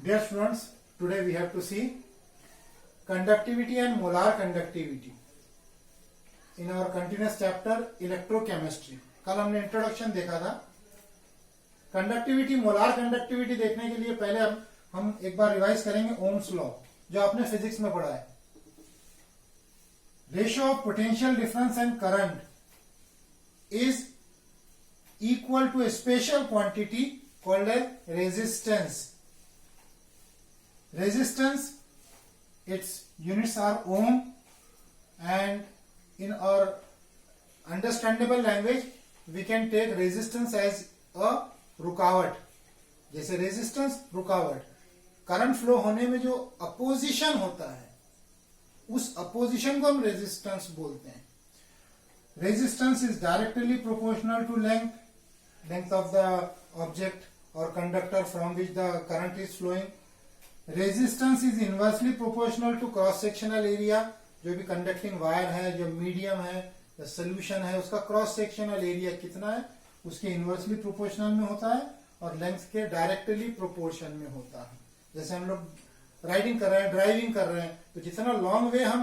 Dear students, today we have to see conductivity and molar conductivity in our continuous chapter electrochemistry. कल हमने introduction देखा था. Conductivity, molar conductivity देखने के लिए पहले हम एक बार रिवाइज करेंगे ओम्स लॉ जो आपने फिजिक्स में पढ़ा है. Ratio of potential difference and current is equal to a special quantity called as resistance. Resistance, its units are ohm, and in our understandable language we can take resistance as a रुकावट. जैसे resistance रुकावट, current flow होने में जो opposition होता है उस opposition को हम रेजिस्टेंस बोलते हैं. Resistance is directly proportional to length of the object or conductor from which the current is flowing. Resistance is inversely proportional to cross sectional area. जो भी conducting wire है, जो medium है, या solution है, उसका cross sectional area कितना है उसके inversely proportional में होता है और length के directly proportion में होता है. जैसे हम लोग राइडिंग कर रहे हैं, ड्राइविंग कर रहे हैं, तो जितना लॉन्ग वे हम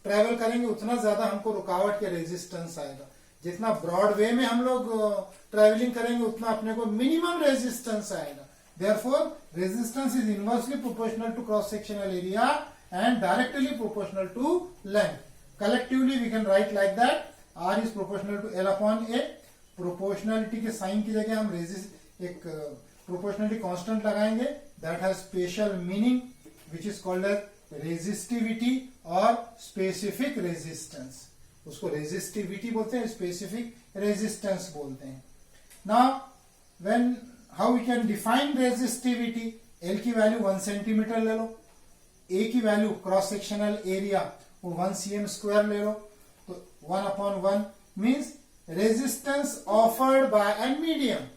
ट्रेवल करेंगे उतना ज्यादा हमको रुकावट के रेजिस्टेंस आएगा. जितना ब्रॉड वे में हम लोग ट्रेवलिंग करेंगे उतना अपने को मिनिमम रेजिस्टेंस आएगा. Therefore resistance is inversely proportional to cross sectional area and directly proportional to length. Collectively we can write like that R is proportional to L upon A. Proportionality के sign की जगह हम एक proportionality constant लगाएंगे. That has special meaning which is called as resistivity और specific resistance. उसको resistivity बोलते हैं, स्पेसिफिक रेजिस्टेंस बोलते हैं. Now when how we can define resistivity. L की वैल्यू 1 सेंटीमीटर ले लो, ए की वैल्यू क्रॉस सेक्शनल एरिया वो 1 cm स्क्वायर ले लो, तो 1/1 means resistance offered by a medium.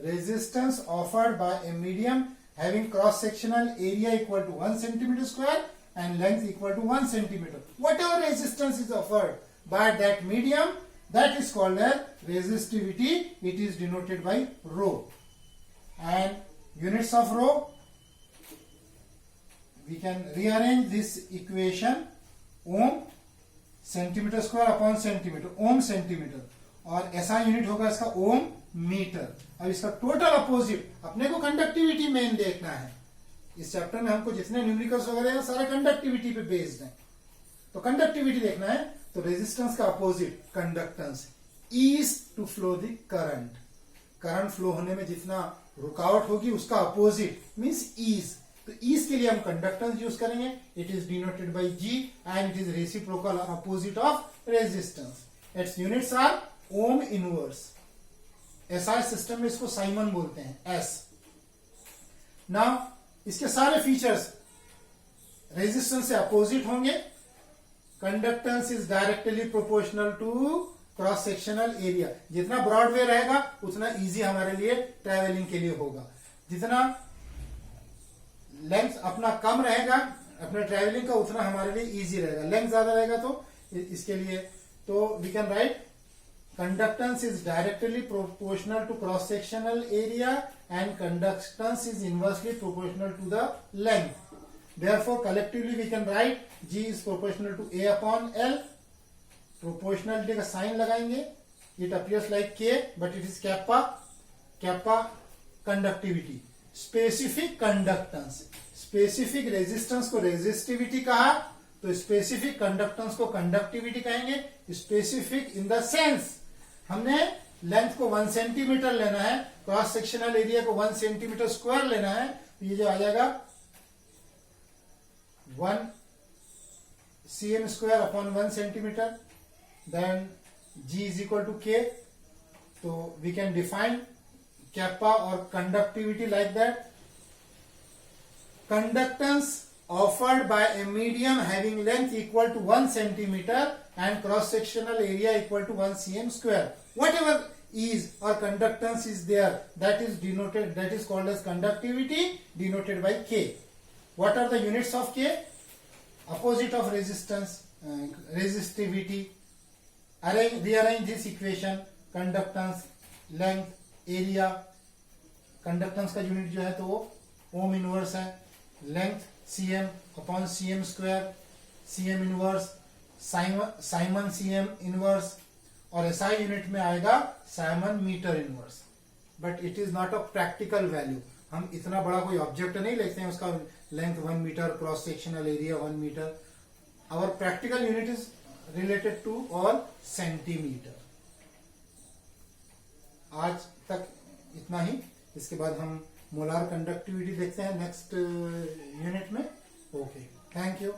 Resistance offered by a medium having cross sectional area equal to 1 centimetre square and length equal to 1 centimeter. Whatever resistance is offered by that medium, that is called as resistivity. It is denoted by rho. And units of rho, we can rearrange this equation. Ohm centimeter square upon centimeter, ohm centimeter, और SI unit होगा इसका ओम metre. अब इसका total opposite अपने को conductivity main देखना है. इस चैप्टर में हमको जितने न्यूमेरिकल्स वगैरह हैं सारे कंडक्टिविटी पे बेस्ड हैं. तो कंडक्टिविटी देखना है तो रेजिस्टेंस का opposite conductance is to flow the current. Current flow होने में जितना रुकावट होगी उसका अपोजिट मींस ईज. तो ईज के लिए हम कंडक्टेंस यूज करेंगे. It is denoted by G and it is reciprocal opposite of resistance. Its units are ohm inverse. SI system में इसको साइमन बोलते हैं, एस. नाउ इसके सारे फीचर्स रेजिस्टेंस से अपोजिट होंगे. Conductance is directly proportional to cross sectional area. जितना broad way रहेगा उतना इजी हमारे लिए ट्रेवलिंग के लिए होगा. जितना लेंथ अपना कम रहेगा अपने ट्रेवलिंग का उतना हमारे लिए इजी रहेगा. लेंथ ज्यादा रहेगा तो इसके लिए तो we can write conductance is directly proportional to cross sectional area and conductance is inversely proportional to the length. Therefore collectively we can write G is proportional to A upon L. Proportionality का sign लगाएंगे. It appears like K but it is kappa conductivity. Specific conductance, specific resistance को resistivity कहा तो specific conductance को conductivity कहेंगे. Specific in the sense हमने length को 1 centimetre लेना है, क्रॉस सेक्शनल एरिया को 1 सेंटीमीटर स्क्वायर लेना है, तो ये जो आ जाएगा 1 cm square upon 1 centimetre. Then G is equal to K. तो वी कैन डिफाइन कैप्पा और conductivity like that. Conductance offered by a medium having length equal to 1 centimeter and cross sectional area equal to 1 cm square. Whatever is or conductance is there, that is called as conductivity, denoted by K. What are the units of K? Opposite of resistance, resistivity. Rearrange this equation. Conductance, length, area. Conductance का unit जो है तो वो ohm inverse है, length cm upon cm square, cm inverse, siemens cm inverse, और SI unit में आएगा siemens metre inverse. But it is not a practical value. हम इतना बड़ा कोई ऑब्जेक्ट नहीं लेते हैं, उसका length 1 metre, cross sectional area 1 metre. Our practical unit is related to all centimetre. आज तक इतना ही। इसके बाद हम मोलार कंडक्टिविटी देखते हैं नेक्स्ट यूनिट में। Okay, thank you.